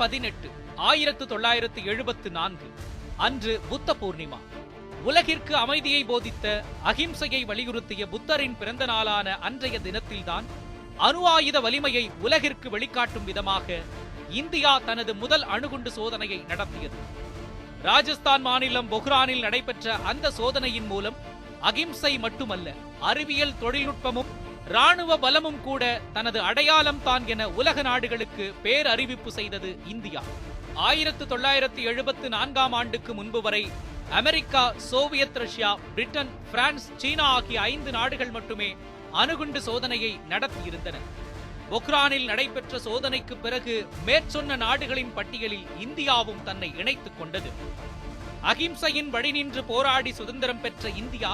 18 1974 அன்று புத்த பூர்ணிமா. உலகிற்கு அமைதியை போதித்த, அகிம்சையை வலியுறுத்திய புத்தரின் பிறந்த நாளான அன்றைய தினத்தில்தான் அணு ஆயுத வலிமையை உலகிற்கு வெளிக்காட்டும் விதமாக இந்தியா தனது முதல் அணுகுண்டு சோதனையை நடத்தியது. ராஜஸ்தான் மாநிலம் பொக்ரானில் நடைபெற்ற அந்த சோதனையின் மூலம் அகிம்சை மட்டுமல்ல, அறிவியல் தொழில்நுட்பமும் ராணுவ பலமும் கூட தனது அடையாளம் தான் என உலக நாடுகளுக்கு பேரறிவிப்பு செய்தது இந்தியா. 1974 ஆண்டுக்கு முன்பு வரை America, Soviet Russia, Britain, France, China ஆகிய 5 நாடுகள் மட்டுமே அணுகுண்டு சோதனையை நடத்தியிருந்தன. பொக்ரானில் நடைபெற்ற சோதனைக்கு பிறகு மேற்சொன்ன நாடுகளின் பட்டியலில் இந்தியாவும் தன்னை இணைத்துக் கொண்டது. அகிம்சையின் வழி நின்று போராடி சுதந்திரம் பெற்ற இந்தியா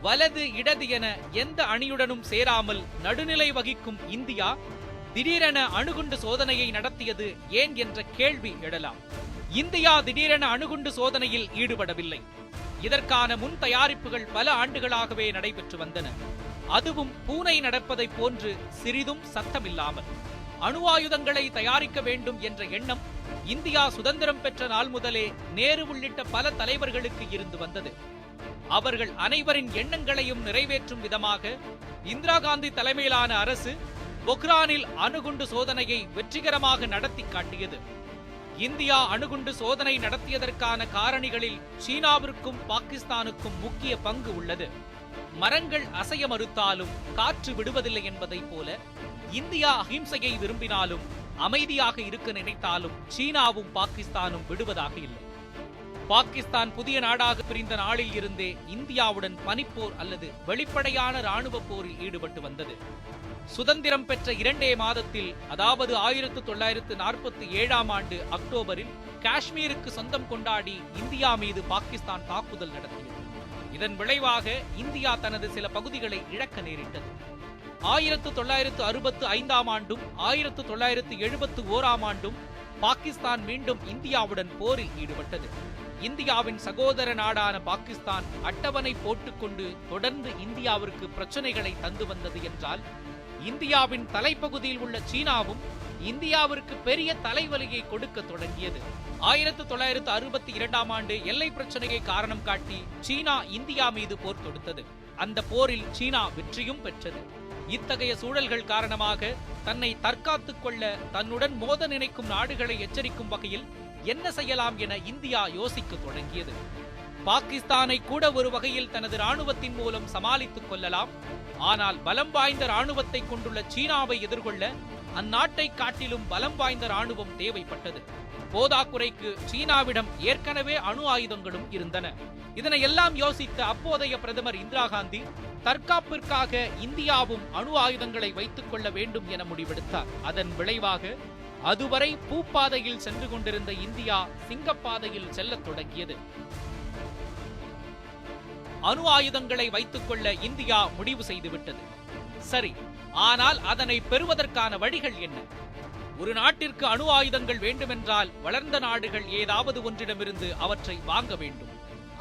வலது இடது என எந்த அணியுடனும் சேராமல் நடுநிலை வகிக்கும் இந்தியா திடீரென அணுகுண்டு சோதனையை நடத்தியது ஏன் என்ற கேள்வி எழலாம். இந்தியா திடீரென அணுகுண்டு சோதனையில் ஈடுபடவில்லை. இதற்கான முன் தயாரிப்புகள் பல ஆண்டுகளாகவே நடைபெற்று வந்தன. அதுவும் பூனை நடப்பதைப் போன்று சிறிதும் சத்தமில்லாமல். அணு ஆயுதங்களை தயாரிக்க வேண்டும் என்ற எண்ணம் இந்தியா சுதந்திரம் பெற்ற நாள் முதலே நேரு உள்ளிட்ட பல தலைவர்களுக்கு இருந்து வந்தது. அவர்கள் அனைவரின் எண்ணங்களையும் நிறைவேற்றும் விதமாக இந்திரா காந்தி தலைமையிலான அரசு பொக்ரானில் அணுகுண்டு சோதனையை வெற்றிகரமாக நடத்தி காட்டியது. இந்தியா அணுகுண்டு சோதனை நடத்தியதற்கான காரணிகளில் சீனாவிற்கும் பாகிஸ்தானுக்கும் முக்கிய பங்கு உள்ளது. மரங்கள் அசைய மறுத்தாலும் காற்று விடுவதில்லை என்பதைப் போல இந்தியா அகிம்சையை விரும்பினாலும் அமைதியாக இருக்க நினைத்தாலும் சீனாவும் பாகிஸ்தானும் விடுவதாக இல்லை. பாகிஸ்தான் புதிய நாடாக பிரிந்த நாளில் இருந்தே இந்தியாவுடன் பனிப்போர் அல்லது வெளிப்படையான ராணுவ போரில் ஈடுபட்டு வந்தது. சுதந்திரம் பெற்ற 2 மாதத்தில், அதாவது 1947 ஆண்டு அக்டோபரில் காஷ்மீருக்கு சொந்தம் கொண்டாடி இந்தியா மீது பாகிஸ்தான் தாக்குதல் நடத்தியது. இதன் விளைவாக இந்தியா தனது சில பகுதிகளை இழக்க நேரிட்டது. 1965 ஆண்டும் 1971 ஆண்டும் பாகிஸ்தான் மீண்டும் இந்தியாவுடன் போரில் ஈடுபட்டது. இந்தியாவின் சகோதர நாடான பாகிஸ்தான் அட்டவணை போட்டுக்கொண்டு தொடர்ந்து இந்தியாவிற்கு பிரச்சனைகளை தந்து வந்தது என்றால், இந்தியாவின் தலைப்பகுதியில் உள்ள சீனாவும் இந்தியாவிற்கு பெரிய தலைவலியை கொடுக்க தொடங்கியது. 1962 ஆண்டு எல்லை பிரச்சனையை காரணம் காட்டி சீனா இந்தியா மீது போர் தொடுத்தது. அந்த போரில் சீனா வெற்றியும் பெற்றது. இத்தகைய சூழல்கள் காரணமாக தன்னை தற்காத்துக் கொள்ள தன்னுடன் மோத நினைக்கும் நாடுகளை எச்சரிக்கும் வகையில் என்ன செய்யலாம் என இந்தியா யோசிக்க தொடங்கியது. பாகிஸ்தானை கூட ஒரு வகையில் தனது ராணுவத்தின் மூலம் சமாளித்துக் கொள்ளலாம். ஆனால் பலம் வாய்ந்த ராணுவத்தை கொண்டுள்ள சீனாவை எதிர்கொள்ள அந்நாட்டை காட்டிலும் பலம் வாய்ந்த ராணுவம் தேவைப்பட்டது. போதாக்குறைக்கு சீனாவிடம் ஏற்கனவே அணு ஆயுதங்களும் இருந்தன. இதனையெல்லாம் யோசித்த அப்போதைய பிரதமர் இந்திரா காந்தி தற்காப்பிற்காக இந்தியாவும் அணு ஆயுதங்களை வைத்துக் கொள்ள வேண்டும் என முடிவெடுத்தார். அதன் விளைவாக அதுவரை பூப்பாதையில் சென்று கொண்டிருந்த இந்தியா சிங்கப்பாதையில் செல்லத் தொடங்கியது. அணு ஆயுதங்களை வைத்துக் கொள்ள இந்தியா முடிவு செய்துவிட்டது. சரி, ஆனால் அதனை பெறுவதற்கான வழிகள் என்ன? ஒரு நாட்டிற்கு அணு ஆயுதங்கள் வேண்டுமென்றால் வளர்ந்த நாடுகள் ஏதாவது ஒன்றிடமிருந்து அவற்றை வாங்க வேண்டும்,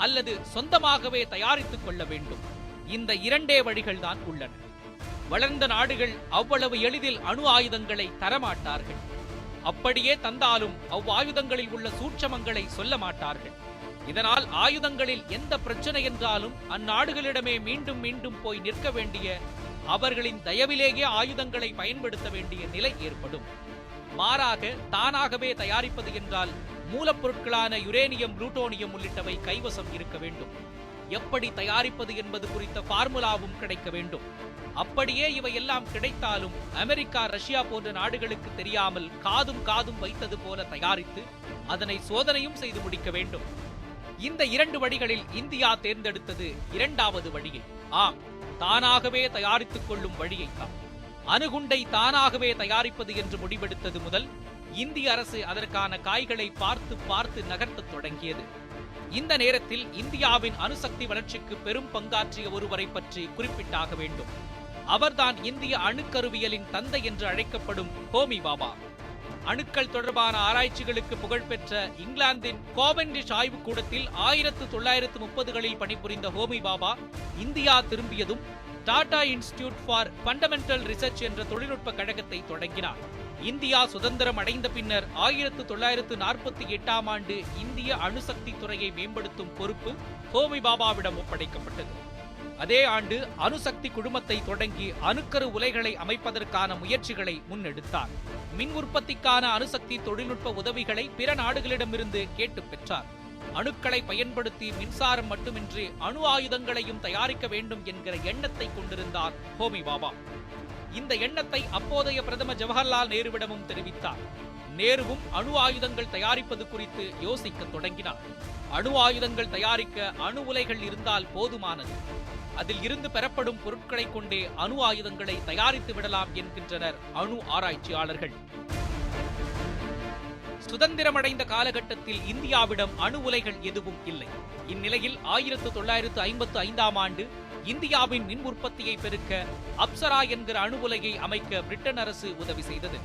அல்லது சொந்தமாகவே தயாரித்துக் கொள்ள வேண்டும். இந்த 2 வழிகள் தான் உள்ளன. வளர்ந்த நாடுகள் அவ்வளவு எளிதில் அணு ஆயுதங்களை தரமாட்டார்கள். அப்படியே தந்தாலும் அவ்வாயுதங்களில் உள்ள சூட்சமங்களை சொல்ல மாட்டார்கள். இதனால் ஆயுதங்களில் எந்த பிரச்சனை என்றாலும் அந்நாடுகளிடமே மீண்டும் மீண்டும் போய் நிற்க வேண்டிய, அவர்களின் தயவிலேயே ஆயுதங்களை பயன்படுத்த வேண்டிய நிலை ஏற்படும். மாறாக தானாகவே தயாரிப்பது என்றால் மூலப்பொருட்களான யுரேனியம், புளூட்டோனியம் உள்ளிட்டவை கைவசம் இருக்க வேண்டும். எப்படி தயாரிப்பது என்பது குறித்த பார்முலாவும் கிடைக்க வேண்டும். அப்படியே இவையெல்லாம் கிடைத்தாலும் அமெரிக்கா, ரஷ்யா போன்ற நாடுகளுக்கு தெரியாமல் காதும் வைத்தது போல தயாரித்து அதனை சோதனையும் செய்து முடிக்க வேண்டும். இந்த 2 வழிகளில் இந்தியா தேர்ந்தெடுத்தது 2வது வழியை. ஆம், தானாகவே தயாரித்துக் கொள்ளும் வழியைத்தான். அணுகுண்டை தானாகவே தயாரிப்பது என்று முடிவெடுத்தது முதல் இந்திய அரசு அதற்கான காய்களை பார்த்து நகர்த்தத் தொடங்கியது. இந்த நேரத்தில் இந்தியாவின் அணுசக்தி வளர்ச்சிக்கு பெரும் பங்காற்றிய ஒருவரை பற்றி குறிப்பிட்டாக வேண்டும். அவர்தான் இந்திய அணுக்கருவியலின் தந்தை என்று அழைக்கப்படும் ஹோமி பாபா. அணுக்கள் தொடர்பான ஆராய்ச்சிகளுக்கு புகழ்பெற்ற இங்கிலாந்தின் கோவென்டிஷ் ஆய்வுக்கூடத்தில் 1930களில் பணிபுரிந்த ஹோமி பாபா இந்தியா திரும்பியதும் Tata institute for fundamental research என்ற தொழில்நுட்ப கழகத்தை தொடங்கினார். இந்தியா சுதந்திரம் அடைந்த பின்னர் 1948ஆம் ஆண்டு இந்திய அணுசக்தி துறையை மேம்படுத்தும் பொறுப்பு ஹோமி பாபாவிடம் ஒப்படைக்கப்பட்டது. அதே ஆண்டு அணுசக்தி குழுமத்தை தொடங்கி அணுக்கரு உலைகளை அமைப்பதற்கான முயற்சிகளை முன்னெடுத்தார். மின் உற்பத்திக்கான அணுசக்தி தொழில்நுட்ப உதவிகளை பிற நாடுகளிடமிருந்து கேட்டு பெற்றார். அணுக்களை பயன்படுத்தி மின்சாரம் மட்டுமின்றி அணு ஆயுதங்களையும் தயாரிக்க வேண்டும் என்கிற எண்ணத்தை கொண்டிருந்தார் ஹோமி பாபா. இந்த எண்ணத்தை அப்போதைய பிரதமர் ஜவஹர்லால் நேருவிடமும் தெரிவித்தார். நேருவும் அணு ஆயுதங்கள் தயாரிப்பது குறித்து யோசிக்க தொடங்கினார். அணு ஆயுதங்கள் தயாரிக்க அணு உலைகள் இருந்தால் போதுமானது. அதில் இருந்து பெறப்படும் பொருட்களை கொண்டே அணு ஆயுதங்களை தயாரித்து விடலாம் என்கின்றனர் அணு ஆராய்ச்சியாளர்கள். சுதந்திரமடைந்த காலகட்டத்தில் இந்தியாவிடம் அணு உலைகள் எதுவும் இல்லை. இந்நிலையில் 1955ஆம் ஆண்டு இந்தியாவின் மின் உற்பத்தியை பெருக்க அப்சரா என்கிற அணு உலையை அமைக்க பிரிட்டன் அரசு உதவி செய்தது.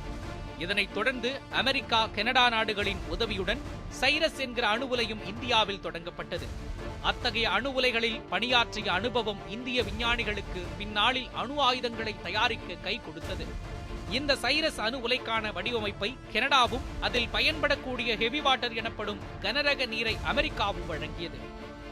இதனைத் தொடர்ந்து அமெரிக்கா, கனடா நாடுகளின் உதவியுடன் சைரஸ் என்கிற அணு உலையும் இந்தியாவில் தொடங்கப்பட்டது. அத்தகைய அணு உலைகளில் பணியாற்றிய அனுபவம் இந்திய விஞ்ஞானிகளுக்கு பின்னாளில் அணு ஆயுதங்களை தயாரிக்க கை கொடுத்தது. இந்த சைரஸ் அணு உலைக்கான வடிவமைப்பை கனடாவும் அதில் பயன்படக்கூடிய ஹெவி வாட்டர் எனப்படும் கனரக நீரை அமெரிக்காவும் வழங்கியது.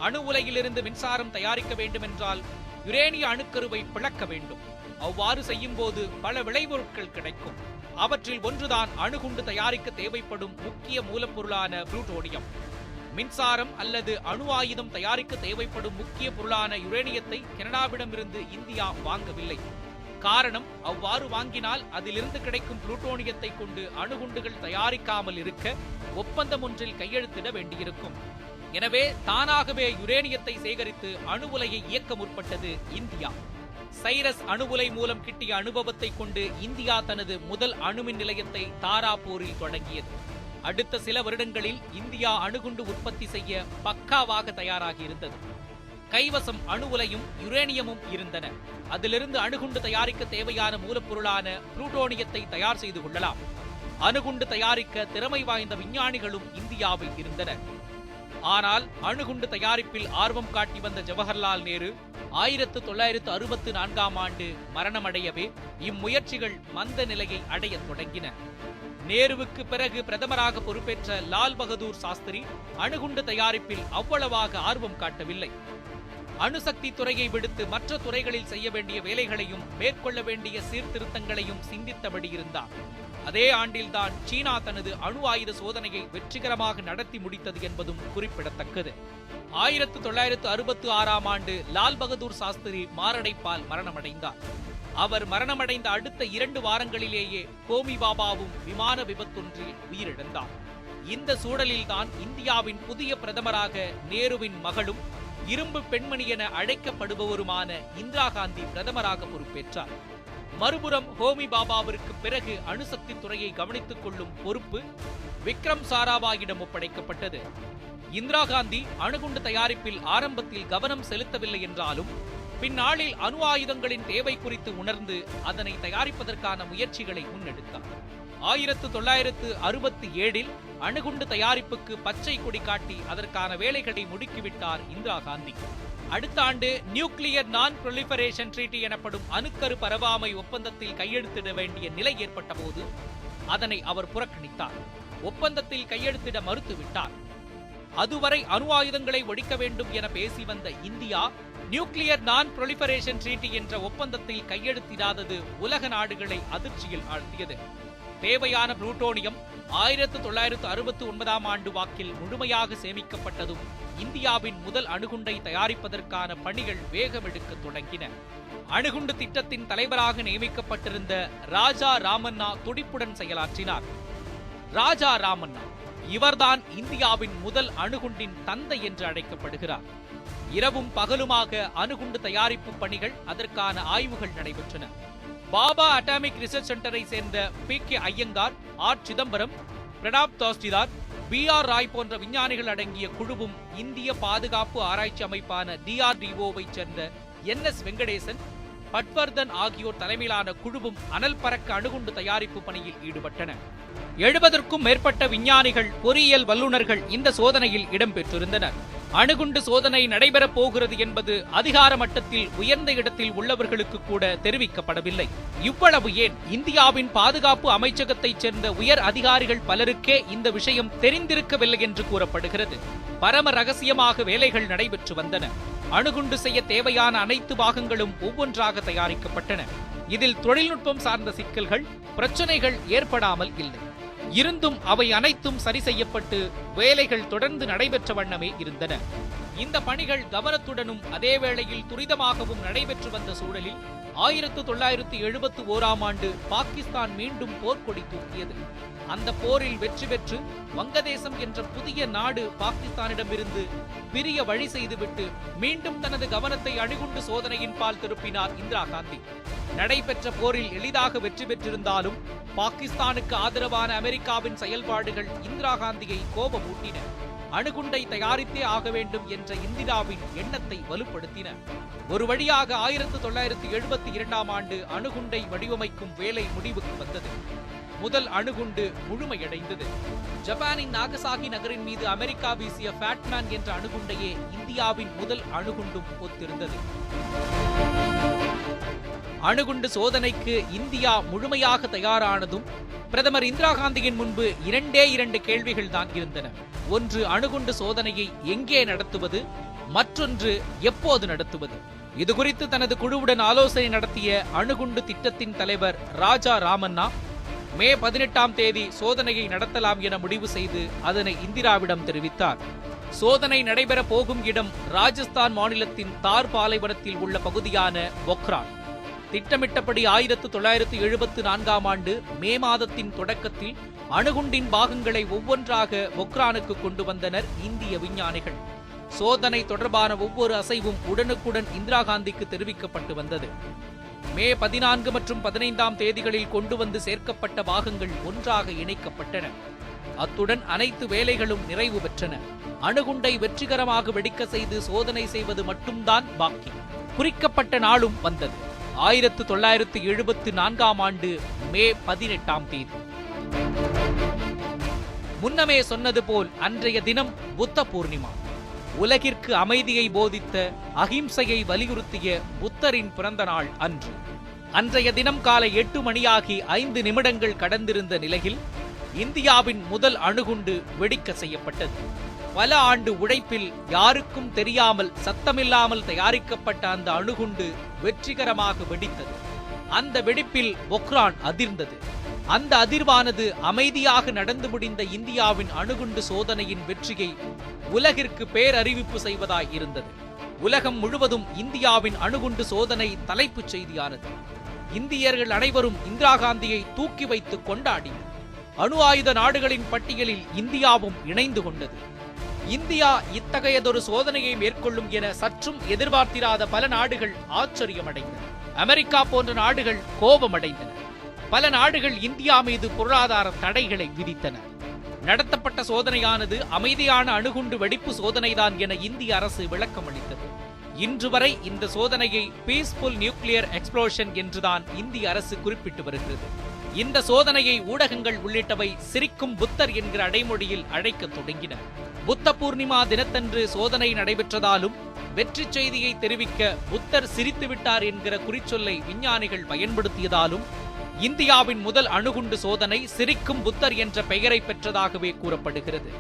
அணு உலையிலிருந்து மின்சாரம் தயாரிக்க வேண்டுமென்றால் யுரேனிய அணுக்கருவை பிளக்க வேண்டும். அவ்வாறு செய்யும் போது பல விளைபொருட்கள் கிடைக்கும். அவற்றில் ஒன்றுதான் அணுகுண்டு தயாரிக்க தேவைப்படும் முக்கிய மூலப்பொருளான புளூட்டோனியம். மின்சாரம் அல்லது அணு ஆயுதம் தயாரிக்க தேவைப்படும் முக்கிய பொருளான யுரேனியத்தை கனடாவிடமிருந்து இந்தியா வாங்கவில்லை. காரணம், அவ்வாறு வாங்கினால் அதிலிருந்து கிடைக்கும் புளூட்டோனியத்தை கொண்டு அணுகுண்டுகள் தயாரிக்காமல் இருக்க ஒப்பந்தம் ஒன்றில் கையெழுத்திட வேண்டியிருக்கும். எனவே தானாகவே யுரேனியத்தை சேகரித்து அணு உலையை இயக்க முற்பட்டது இந்தியா. சைரஸ் அணு உலை மூலம் கிட்டிய அனுபவத்தை கொண்டு இந்தியா தனது முதல் அணுமின் நிலையத்தை தாராபூரில் தொடங்கியது. அடுத்த சில வருடங்களில் இந்தியா அணுகுண்டு உற்பத்தி செய்ய பக்காவாக தயாராகி இருந்தது. கைவசம் அணு உலையும் யுரேனியமும் இருந்தன. அதிலிருந்து அணுகுண்டு தயாரிக்க தேவையான மூலப்பொருளான புளூட்டோனியத்தை தயார் செய்து கொள்ளலாம். அணுகுண்டு தயாரிக்க திறமை வாய்ந்த விஞ்ஞானிகளும் இந்தியாவில் இருந்தனர். ஆனால் அணுகுண்டு தயாரிப்பில் ஆர்வம் காட்டி வந்த ஜவஹர்லால் நேரு 1964ஆம் ஆண்டு மரணமடையவே இம்முயற்சிகள் மந்த நிலையை அடையத் தொடங்கின. நேருவுக்கு பிறகு பிரதமராக பொறுப்பேற்ற லால் பகதூர் சாஸ்திரி அணுகுண்டு தயாரிப்பில் அவ்வளவாக ஆர்வம் காட்டவில்லை. அணுசக்தி துறையை விடுத்து மற்ற துறைகளில் செய்ய வேண்டிய வேலைகளையும் மேற்கொள்ள வேண்டிய சீர்திருத்தங்களையும் சிந்தித்தபடி இருந்தார். அதே ஆண்டில்தான் சீனா தனது அணு ஆயுத சோதனையை வெற்றிகரமாக நடத்தி முடித்தது என்பதும் குறிப்பிடத்தக்கது. 1966ஆம் ஆண்டு லால் பகதூர் சாஸ்திரி மாரடைப்பால் மரணமடைந்தார். அவர் மரணமடைந்த அடுத்த 2 வாரங்களிலேயே ஹோமி பாபாவும் விமான விபத்தொன்றில் உயிரிழந்தார். இந்த சூழலில்தான் இந்தியாவின் புதிய பிரதமராக நேருவின் மகளும் இரும்பு பெண்மணி என அழைக்கப்படுபவருமான இந்திரா காந்தி பிரதமராக பொறுப்பேற்றார். மறுபுறம் ஹோமி பாபாவிற்கு பிறகு அணுசக்தி துறையை கவனித்துக் கொள்ளும் பொறுப்பு விக்ரம் சாராபாயிடம் ஒப்படைக்கப்பட்டது. இந்திரா காந்தி அணுகுண்டு தயாரிப்பில் ஆரம்பத்தில் கவனம் செலுத்தவில்லை என்றாலும் பின்னாளில் அணு ஆயுதங்களின் தேவை குறித்து உணர்ந்து அதனை தயாரிப்பதற்கான முயற்சிகளை முன்னெடுத்தார். 1967இல் அணுகுண்டு தயாரிப்புக்கு பச்சை கொடி காட்டி அதற்கான வேலைகளை முடுக்கிவிட்டார் இந்திரா காந்தி. அடுத்த ஆண்டு நியூக்ளியர் நான் புரொலிஃபரேஷன் ட்ரீட்டி எனப்படும் அணுக்கரு பரவாமை ஒப்பந்தத்தில் கையெழுத்திட வேண்டிய நிலை ஏற்பட்ட போது அதனை அவர் புறக்கணித்தார். ஒப்பந்தத்தில் கையெழுத்திட மறுத்துவிட்டார். அதுவரை அணு ஆயுதங்களை ஒழிக்க வேண்டும் என பேசி வந்த இந்தியா நியூக்ளியர் நான் புரொலிஃபரேஷன் ட்ரீட்டி என்ற ஒப்பந்தத்தில் கையெழுத்திடாதது உலக நாடுகளை அதிர்ச்சியில் ஆழ்த்தியது. தேவையான புளூட்டோனியம் 1969ஆம் ஆண்டு வாக்கில் முழுமையாக சேமிக்கப்பட்டதும் இந்தியாவின் முதல் அணுகுண்டை தயாரிப்பதற்கான பணிகள் வேகமெடுக்க தொடங்கின. அணுகுண்டு திட்டத்தின் தலைவராக நியமிக்கப்பட்டிருந்த ராஜா ராமண்ணா துடிப்புடன் செயலாற்றினார். ராஜா ராமண்ணா இவர்தான் இந்தியாவின் முதல் அணுகுண்டின் தந்தை என்று அழைக்கப்படுகிறார். இரவும் பகலுமாக அணுகுண்டு தயாரிப்பு பணிகள், அதற்கான ஆய்வுகள் நடைபெற்றன. பாபா அட்டாமிக் ரிசர்ச் சென்டரை சேர்ந்த PK Iyengar, R Chidambaram, Pranab தாஸ்டிதார், BR Rai போன்ற விஞ்ஞானிகள் அடங்கிய குழுவும் இந்திய பாதுகாப்பு ஆராய்ச்சி அமைப்பான DRDO-வை சேர்ந்த NS வெங்கடேசன், பட்வர்தன் ஆகியோர் தலைமையிலான குழுவும் அனல் பறக்க அணுகுண்டு தயாரிப்பு பணியில் ஈடுபட்டன. 70க்கும் மேற்பட்ட விஞ்ஞானிகள், பொறியியல் வல்லுநர்கள் இந்த சோதனையில் இடம்பெற்றிருந்தனர். அணுகுண்டு சோதனை நடைபெறப் போகிறது என்பது அதிகார மட்டத்தில் உயர்ந்த இடத்தில் உள்ளவர்களுக்கு கூட தெரிவிக்கப்படவில்லை. இவ்வளவு ஏன், இந்தியாவின் பாதுகாப்பு அமைச்சகத்தைச் சேர்ந்த உயர் அதிகாரிகள் பலருக்கே இந்த விஷயம் தெரிந்திருக்கவில்லை என்று கூறப்படுகிறது. பரம ரகசியமாக வேலைகள் நடைபெற்று வந்தன. அணுகுண்டு செய்ய தேவையான அனைத்து பாகங்களும் ஒவ்வொன்றாக தயாரிக்கப்பட்டன. இதில் தொழில்நுட்பம் சார்ந்த சிக்கல்கள், பிரச்சனைகள் ஏற்படாமல் இல்லை. இருந்தும் அவை அனைத்தும் சரி செய்யப்பட்டு வேலைகள் தொடர்ந்து நடைபெற்ற வண்ணமே இருந்தன. இந்த பணிகள் கவனத்துடனும் அதே வேளையில் துரிதமாகவும் நடைபெற்று வந்த சூழலில் 1971ஆம் ஆண்டு பாகிஸ்தான் மீண்டும் போர்க்கொடி தூக்கியது. அந்த போரில் வெற்றி பெற்று வங்கதேசம் என்ற புதிய நாடு பாகிஸ்தானிடமிருந்து பிரிய வழி செய்துவிட்டு மீண்டும் தனது கவனத்தை அணுகுண்டு சோதனையின் பால் திருப்பினார் இந்திரா காந்தி. நடைபெற்ற போரில் எளிதாக வெற்றி பெற்றிருந்தாலும் பாகிஸ்தானுக்கு ஆதரவான அமெரிக்காவின் செயல்பாடுகள் இந்திரா காந்தியை கோபமூட்டின. அணுகுண்டை தயாரித்தே ஆக வேண்டும் என்ற இந்திராவின் எண்ணத்தை வலுப்படுத்தின. ஒரு வழியாக 1972ஆம் ஆண்டு அணுகுண்டை வடிவமைக்கும் வேலை முடிவுக்கு வந்தது. முதல் அணுகுண்டு முழுமையடைந்தது. ஜப்பானின் நாகசாகி நகரின் மீது அமெரிக்கா வீசிய ஃபேட்மேன் என்ற அணுகுண்டையே இந்தியாவின் முதல் அணுகுண்டும் ஒத்திருந்தது. அணுகுண்டு சோதனைக்கு இந்தியா முழுமையாக தயாரானதும் பிரதமர் இந்திரா காந்தியின் முன்பு இரண்டு கேள்விகள் தான் இருந்தன. ஒன்று, அணுகுண்டு சோதனையை எங்கே நடத்துவது, மற்றொன்று எப்போது நடத்துவது. இதுகுறித்து தனது குழுவுடன் ஆலோசனை நடத்திய அணுகுண்டு திட்டத்தின் தலைவர் ராஜா ராமண்ணா மே 18ஆம் தேதி சோதனையை நடத்தலாம் என முடிவு செய்து அதனை இந்திராவிடம் தெரிவித்தார். சோதனை நடைபெற போகும் இடம் ராஜஸ்தான் மாநிலத்தின் தார் பாலைவனத்தில் உள்ள பகுதியான பொக்ரான். திட்டமிட்டபடி 1974ஆம் ஆண்டு மே மாதத்தின் தொடக்கத்தில் அணுகுண்டின் பாகங்களை ஒவ்வொன்றாக பொக்ரானுக்கு கொண்டு வந்தனர் இந்திய விஞ்ஞானிகள். சோதனை தொடர்பான ஒவ்வொரு அசைவும் உடனுக்குடன் இந்திரா காந்திக்கு தெரிவிக்கப்பட்டு வந்தது. மே 14 மற்றும் 15ஆம் தேதிகளில் கொண்டு வந்து சேர்க்கப்பட்ட பாகங்கள் ஒன்றாக இணைக்கப்பட்டன. அத்துடன் அனைத்து வேலைகளும் நிறைவு பெற்றன. அணுகுண்டை வெற்றிகரமாக வெடிக்க செய்து சோதனை செய்வது மட்டும்தான் பாக்கி. குறிக்கப்பட்ட நாளும் வந்தது. 1974ஆம் ஆண்டு மே 18ஆம் தேதி. முன்னமே சொன்னது போல் அன்றைய தினம் புத்த பூர்ணிமா. உலகிற்கு அமைதியை போதித்த, அகிம்சையை வலியுறுத்திய புத்தரின் பிறந்த நாள் அன்று. அன்றைய தினம் காலை 8 மணியாகி 5 நிமிடங்கள் கடந்திருந்த நிலையில் இந்தியாவின் முதல் அணுகுண்டு வெடிக்க செய்யப்பட்டது. பல ஆண்டு உழைப்பில் யாருக்கும் தெரியாமல் சத்தமில்லாமல் தயாரிக்கப்பட்ட அந்த அணுகுண்டு வெற்றிகரமாக வெடித்தது. அந்த வெடிப்பில் பொக்ரான் அதிர்ந்தது. அந்த அதிர்வானது அமைதியாக நடந்து முடிந்த இந்தியாவின் அணுகுண்டு சோதனையின் வெற்றியை உலகிற்கு பேரறிவிப்பு செய்வதாய் இருந்தது. உலகம் முழுவதும் இந்தியாவின் அணுகுண்டு சோதனை தலைப்புச் செய்தியானது. இந்தியர்கள் அனைவரும் இந்திரா காந்தியை தூக்கி வைத்து கொண்டாடினர். அணு ஆயுத நாடுகளின் பட்டியலில் இந்தியாவும் இணைந்து கொண்டது. இந்தியா இத்தகையதொரு சோதனையை மேற்கொள்ளும் என சற்றும் எதிர்பார்த்திராத பல நாடுகள் ஆச்சரியமடைந்தன. அமெரிக்கா போன்ற நாடுகள் கோபமடைந்தன. பல நாடுகள் இந்தியா மீது பொருளாதார தடைகளை விதித்தன. நடத்தப்பட்ட சோதனையானது அமைதியான அணுகுண்டு வெடிப்பு சோதனைதான் என இந்திய அரசு விளக்கம் அளித்தது. இன்று வரை இந்த சோதனையை பீஸ்ஃபுல் நியூக்ளியர் எக்ஸ்ப்ளோஷன் என்றுதான் இந்திய அரசு குறிப்பிட்டு வருகிறது. இந்த சோதனையை ஊடகங்கள் உள்ளிட்டவை சிரிக்கும் புத்தர் என்கிற அடைமொழியில் அழைக்க தொடங்கின. புத்த பூர்ணிமா தினத்தன்று சோதனை நடைபெற்றதாலும் வெற்றி செய்தியை தெரிவிக்க புத்தர் சிரித்து விட்டார் என்கிற குறிச்சொல்லை விஞ்ஞானிகள் பயன்படுத்தியதாலும் இந்தியாவின் முதல் அணுகுண்டு சோதனை சிரிக்கும் புத்தர் என்ற பெயரை பெற்றதாகவே கூறப்படுகிறது.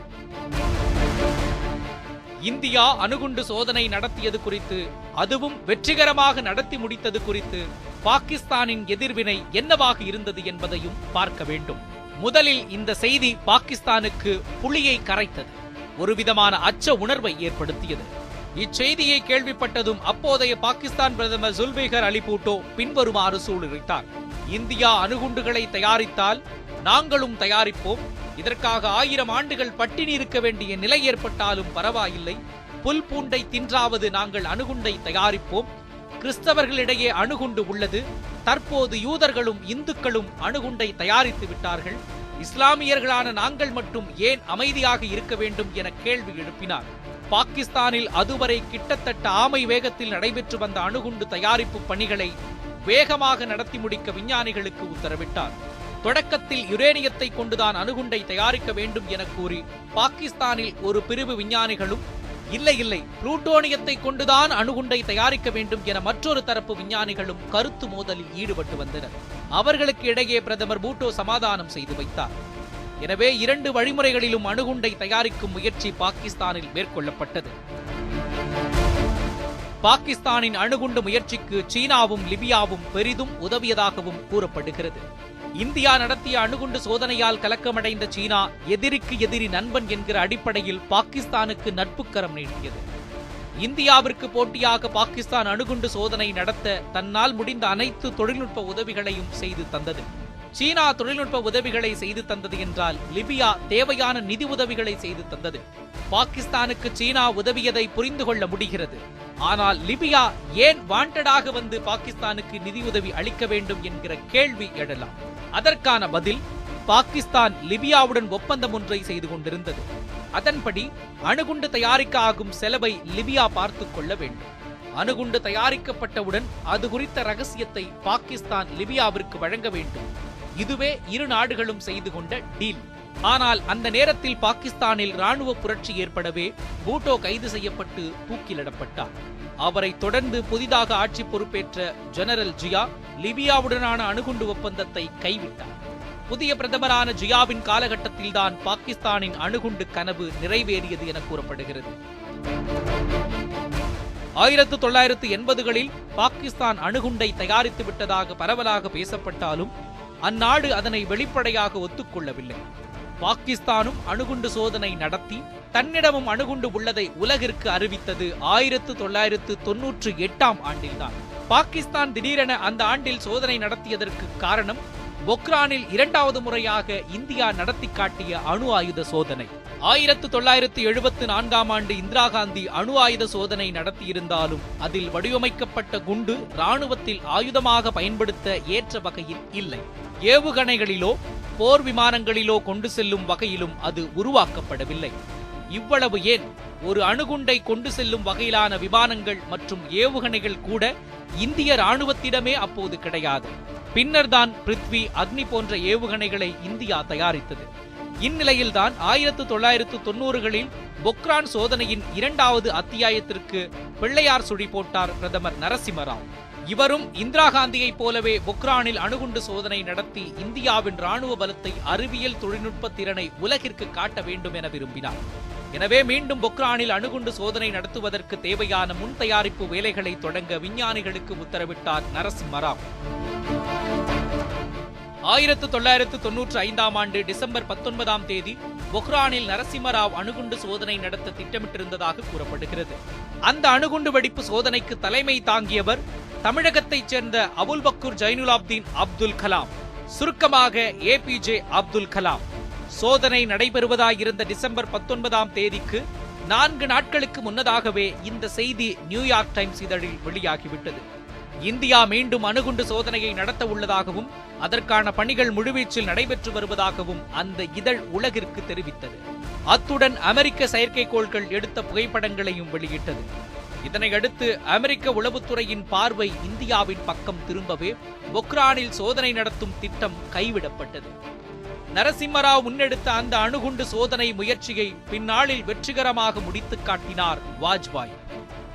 இந்தியா அணுகுண்டு சோதனை நடத்தியது குறித்து, அதுவும் வெற்றிகரமாக நடத்தி முடித்தது குறித்து பாகிஸ்தானின் எதிர்வினை என்னவாக இருந்தது என்பதையும் பார்க்க வேண்டும். முதலில் இந்த செய்தி பாகிஸ்தானுக்கு புளியை கரைத்தது. ஒருவிதமான அச்ச உணர்வை ஏற்படுத்தியது. இச்செய்தியை கேள்விப்பட்டதும் அப்போதைய பாகிஸ்தான் பிரதமர் ஜுல்பிகர் அலி பூட்டோ பின்வருமாறு சூளுரைத்தார். இந்தியா அணுகுண்டுகளை தயாரித்தால் நாங்களும் தயாரிப்போம். இதற்காக 1000 ஆண்டுகள் பட்டினி இருக்க வேண்டிய நிலை ஏற்பட்டாலும் பரவாயில்லை. புல் பூண்டை தின்றாவது நாங்கள் அணுகுண்டை தயாரிப்போம். கிறிஸ்தவர்களிடையே அணுகுண்டு உள்ளது. தற்போது யூதர்களும் இந்துக்களும் அணுகுண்டை தயாரித்து விட்டார்கள். இஸ்லாமியர்களான நாங்கள் மட்டும் ஏன் அமைதியாக இருக்க வேண்டும் என கேள்வி எழுப்பினார். பாகிஸ்தானில் அதுவரை கிட்டத்தட்ட ஆமை வேகத்தில் நடைபெற்று வந்த அணுகுண்டு தயாரிப்பு பணிகளை வேகமாக நடத்தி முடிக்க விஞ்ஞானிகளுக்கு உத்தரவிட்டார். தொடக்கத்தில் யுரேனியத்தை கொண்டுதான் அணுகுண்டை தயாரிக்க வேண்டும் என கூறி பாகிஸ்தானில் ஒரு பிரிவு விஞ்ஞானிகளும் இல்லை, புளூட்டோனியத்தை கொண்டுதான் அணுகுண்டை தயாரிக்க வேண்டும் என மற்றொரு தரப்பு விஞ்ஞானிகளும் கருத்து மோதலில் ஈடுபட்டு வந்தனர். அவர்களுக்கு இடையே பிரதமர் பூட்டோ சமாதானம் செய்து வைத்தார். எனவே 2 வழிமுறைகளிலும் அணுகுண்டை தயாரிக்கும் முயற்சி பாகிஸ்தானில் மேற்கொள்ளப்பட்டது. பாகிஸ்தானின் அணுகுண்டு முயற்சிக்கு சீனாவும் லிபியாவும் பெரிதும் உதவியதாகவும் கூறப்படுகிறது. இந்தியா நடத்திய அணுகுண்டு சோதனையால் கலக்கமடைந்த சீனா எதிரிக்கு எதிரி நண்பன் என்கிற அடிப்படையில் பாகிஸ்தானுக்கு நட்புக்கரம் நீட்டியது. இந்தியாவிற்கு போட்டியாக பாகிஸ்தான் அணுகுண்டு சோதனை நடத்த தன்னால் முடிந்த அனைத்து தொழில்நுட்ப உதவிகளையும் செய்து தந்தது. சீனா தொழில்நுட்ப உதவிகளை செய்து தந்தது என்றால் லிபியா தேவையான நிதி உதவிகளை செய்து தந்தது. பாகிஸ்தானுக்கு சீனா உதவியதை புரிந்து கொள்ள முடிகிறது. ஆனால் லிபியா ஏன் வாண்டடாக வந்து பாகிஸ்தானுக்கு நிதியுதவி அளிக்க வேண்டும் என்கிற கேள்வி எழலாம். அதற்கான பதில், பாகிஸ்தான் லிபியாவுடன் ஒப்பந்தம் ஒன்றை செய்து கொண்டிருந்தது. அதன்படி அணுகுண்டு தயாரிக்க ஆகும் செலவை லிபியா பார்த்துக் கொள்ள வேண்டும். அணுகுண்டு தயாரிக்கப்பட்டவுடன் அது குறித்த ரகசியத்தை பாகிஸ்தான் லிபியாவிற்கு வழங்க வேண்டும். இதுவே இரு நாடுகளும் செய்து கொண்ட டீல். ஆனால் அந்த நேரத்தில் பாகிஸ்தானில் ராணுவ புரட்சி ஏற்படவே பூட்டோ கைது செய்யப்பட்டு தூக்கிலிடப்பட்டார். அவரை தொடர்ந்து புதிதாக ஆட்சி பொறுப்பேற்ற ஜெனரல் ஜியா லிபியாவுடனான அணுகுண்டு ஒப்பந்தத்தை கைவிட்டார். புதிய பிரதமரான ஜியாவின் காலகட்டத்தில்தான் பாகிஸ்தானின் அணுகுண்டு கனவு நிறைவேறியது என கூறப்படுகிறது. 1980களில் பாகிஸ்தான் அணுகுண்டை தயாரித்து விட்டதாக பரவலாக பேசப்பட்டாலும் அந்நாடு அதனை வெளிப்படையாக ஒத்துக்கொள்ளவில்லை. பாகிஸ்தானும் அணுகுண்டு சோதனை நடத்தி தன்னிடமும் அணுகுண்டு உள்ளதை உலகிற்கு அறிவித்தது 1998ஆம் ஆண்டில்தான். பாகிஸ்தான் திடீரென அந்த ஆண்டில் சோதனை நடத்தியதற்கு காரணம் பொக்ரானில் 2வது முறையாக இந்தியா நடத்தி காட்டிய அணு ஆயுத சோதனை. 1974ஆம் ஆண்டு இந்திரா காந்தி அணு ஆயுத சோதனை நடத்தியிருந்தாலும் அதில் வடிவமைக்கப்பட்ட குண்டு ராணுவத்தில் ஆயுதமாக பயன்படுத்த ஏற்ற வகையில் இல்லை. ஏவுகணைகளிலோ போர் விமானங்களிலோ கொண்டு செல்லும் வகையிலும் அது உருவாக்கப்படவில்லை. இவ்வளவு ஏன், ஒரு அணுகுண்டை கொண்டு செல்லும் வகையிலான விமானங்கள் மற்றும் ஏவுகணைகள் கூட இந்திய ராணுவத்திடமே அப்போது கிடையாது. பின்னர்தான் பிருத்வி, அக்னி போன்ற ஏவுகணைகளை இந்தியா தயாரித்தது. இந்நிலையில்தான் 1990களில் பொக்ரான் சோதனையின் 2வது அத்தியாயத்திற்கு பிள்ளையார் சுழி போட்டார் பிரதமர் நரசிம்மராவ். இவரும் இந்திரா காந்தியைப் போலவே பொக்ரானில் அணுகுண்டு சோதனை நடத்தி இந்தியாவின் ராணுவ பலத்தை, அறிவியல் தொழில்நுட்ப திறனை உலகிற்கு காட்ட வேண்டும் என விரும்பினார். எனவே மீண்டும் பொக்ரானில் அணுகுண்டு சோதனை நடத்துவதற்கு தேவையான முன் தயாரிப்பு வேலைகளை தொடங்க விஞ்ஞானிகளுக்கு உத்தரவிட்டார் நரசிம்மராவ். 1995ஆம் ஆண்டு டிசம்பர் 19ஆம் தேதி பொக்ரானில் நரசிம்மராவ் அணுகுண்டு சோதனை நடத்த திட்டமிட்டிருந்ததாக கூறப்படுகிறது. அந்த அணுகுண்டு வெடிப்பு சோதனைக்கு தலைமை தாங்கியவர் தமிழகத்தைச் சேர்ந்த அபுல் பக்கூர் ஜைனுலாப்தீன் அப்துல் கலாம், சுருக்கமாக APJ அப்துல் கலாம். சோதனை நடைபெறுவதாயிருந்த டிசம்பர் 19ஆம் தேதிக்கு 4 நாட்களுக்கு முன்னதாகவே இந்த செய்தி நியூயார்க் டைம்ஸ் இதழில் வெளியாகிவிட்டது. இந்தியா மீண்டும் அணுகுண்டு சோதனையை நடத்த உள்ளதாகவும் அதற்கான பணிகள் முழுவீச்சில் நடைபெற்று வருவதாகவும் அந்த இதழ் உலகிற்கு தெரிவித்தது. அத்துடன் அமெரிக்க செயற்கைக்கோள்கள் எடுத்த புகைப்படங்களையும் வெளியிட்டது. இதனையடுத்து அமெரிக்க உளவுத்துறையின் பார்வை இந்தியாவின் பக்கம் திரும்பவே பொக்ரானில் சோதனை நடத்தும் திட்டம் கைவிடப்பட்டது. நரசிம்மராவ் முன்னெடுத்த அந்த அணுகுண்டு சோதனை முயற்சியை பின்னாளில் வெற்றிகரமாக முடித்துக் காட்டினார் வாஜ்பாய்.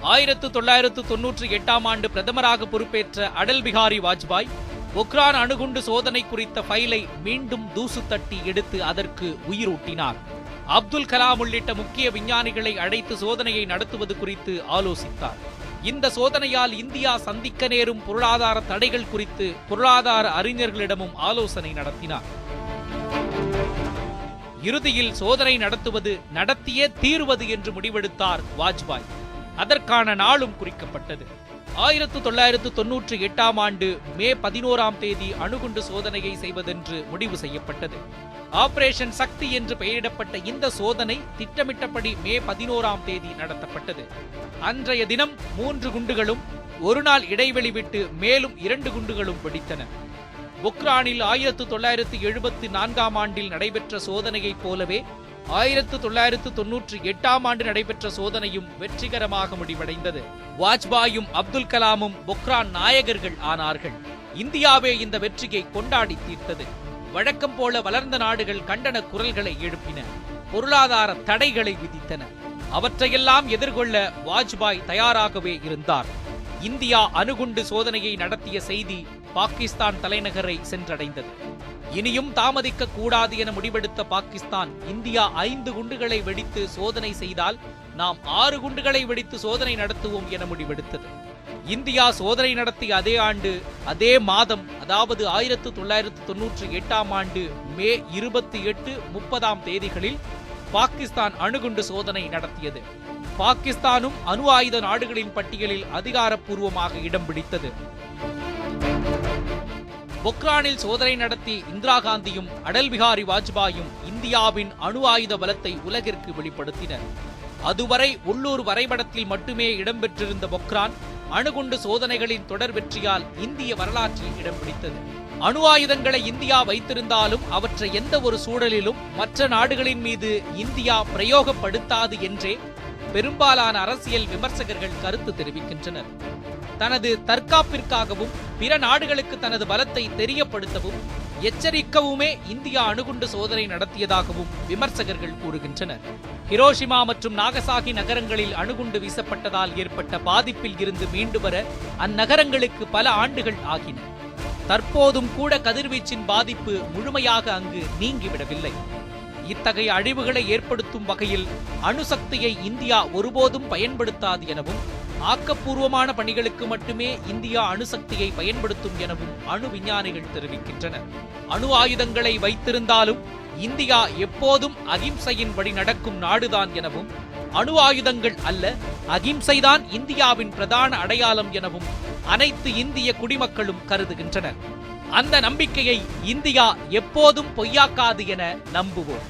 1998ஆம் ஆண்டு பிரதமராக பொறுப்பேற்ற அடல் பிகாரி வாஜ்பாய் பொக்ரான் அணுகுண்டு சோதனை குறித்த ஃபைலை மீண்டும் தூசு தட்டி எடுத்து அதற்கு உயிரூட்டினார். அப்துல் கலாம் உள்ளிட்ட முக்கிய விஞ்ஞானிகளை அழைத்து சோதனையை நடத்துவது குறித்து ஆலோசித்தார். இந்த சோதனையால் இந்தியா சந்திக்க நேரும் பொருளாதார தடைகள் குறித்து பொருளாதார அறிஞர்களிடமும் ஆலோசனை நடத்தினார். இறுதியில் சோதனை நடத்துவது, நடத்தியே தீர்வது என்று முடிவெடுத்தார் வாஜ்பாய். அதற்கான நாளும் குறிக்கப்பட்டது. 1998ஆம் ஆண்டு மே 11ஆம் தேதி அணுகுண்டு சோதனையை செய்வதென்று முடிவு செய்யப்பட்டது. ஆபரேஷன் சக்தி என்று பெயரிடப்பட்ட இந்த சோதனை திட்டமிட்டபடி மே 11ஆம் தேதி நடத்தப்பட்டது. அன்றைய தினம் 3 குண்டுகளும், ஒரு நாள் இடைவெளி விட்டு மேலும் 2 குண்டுகளும் வெடித்தன. பொக்ரானில் 1974ஆம் ஆண்டில் நடைபெற்ற சோதனையைப் போலவே 1998ஆம் ஆண்டு நடைபெற்ற சோதனையும் வெற்றிகரமாக முடிவடைந்தது. வாஜ்பாயும் அப்துல் கலாமும் பொக்ரான் நாயகர்கள் ஆனார்கள். இந்தியாவே இந்த வெற்றியை கொண்டாடி தீர்த்தது. வழக்கம் போல வளர்ந்த நாடுகள் கண்டன குரல்களை எழுப்பின, பொருளாதார தடைகளை விதித்தன. அவற்றையெல்லாம் எதிர்கொள்ள வாஜ்பாய் தயாராகவே இருந்தார். இந்தியா அணுகுண்டு சோதனையை நடத்திய செய்தி பாகிஸ்தான் தலைநகரை சென்றடைந்தது. இனியும் தாமதிக்க கூடாது என முடிவெடுத்த பாகிஸ்தான், இந்தியா 5 குண்டுகளை வெடித்து சோதனை செய்தால் நாம் 6 குண்டுகளை வெடித்து சோதனை நடத்துவோம் என முடிவெடுத்தது. இந்தியா சோதனை நடத்திய அதே ஆண்டு அதே மாதம், அதாவது 1998ஆம் ஆண்டு மே 28, 30ஆம் தேதிகளில் பாகிஸ்தான் அணுகுண்டு சோதனை நடத்தியது. பாகிஸ்தானும் அணு ஆயுத நாடுகளின் பட்டியலில் அதிகாரப்பூர்வமாக இடம் பிடித்தது. பொக்ரானில் சோதனை நடத்தி இந்திரா காந்தியும் அடல் பிகாரி வாஜ்பாயும் இந்தியாவின் அணு ஆயுத பலத்தை உலகிற்கு வெளிப்படுத்தினர். அதுவரை உள்ளூர் வரைபடத்தில் மட்டுமே இடம்பெற்றிருந்த பொக்ரான் அணுகுண்டு சோதனைகளின் தொடர் வெற்றியால் இந்திய வரலாற்றில் இடம் பிடித்தது. அணு ஆயுதங்களை இந்தியா வைத்திருந்தாலும் அவற்றை எந்த ஒரு சூழலிலும் மற்ற நாடுகளின் மீது இந்தியா பிரயோகப்படுத்தாது என்றே பெரும்பாலான அரசியல் விமர்சகர்கள் கருத்து தெரிவிக்கின்றனர். தனது தற்காப்பிற்காகவும் பிற நாடுகளுக்கு தனது பலத்தை தெரியப்படுத்தவும் எச்சரிக்கவுமே இந்தியா அணுகுண்டு சோதனை நடத்தியதாகவும் விமர்சகர்கள் கூறுகின்றனர். ஹிரோஷிமா மற்றும் நாகசாகி நகரங்களில் அணுகுண்டு வீசப்பட்டதால் ஏற்பட்ட பாதிப்பில் இருந்து மீண்டு வர அந்நகரங்களுக்கு பல ஆண்டுகள் ஆகின. தற்போதும் கூட கதிர்வீச்சின் பாதிப்பு முழுமையாக அங்கு நீங்கிவிடவில்லை. இத்தகைய அழிவுகளை ஏற்படுத்தும் வகையில் அணுசக்தியை இந்தியா ஒருபோதும் பயன்படுத்தாது எனவும், ஆக்கப்பூர்வமான பணிகளுக்கு மட்டுமே இந்தியா அணுசக்தியை பயன்படுத்தும் எனவும் அணு விஞ்ஞானிகள் தெரிவிக்கின்றனர். அணு ஆயுதங்களை வைத்திருந்தாலும் இந்தியா எப்போதும் அகிம்சையின் வழி நடக்கும் நாடுதான் எனவும், அணு ஆயுதங்கள் அல்ல அகிம்சைதான் இந்தியாவின் பிரதான அடையாளம் எனவும் அனைத்து இந்திய குடிமக்களும் கருதுகின்றனர். அந்த நம்பிக்கையை இந்தியா எப்போதும் பொய்யாக்காது என நம்புவோம்.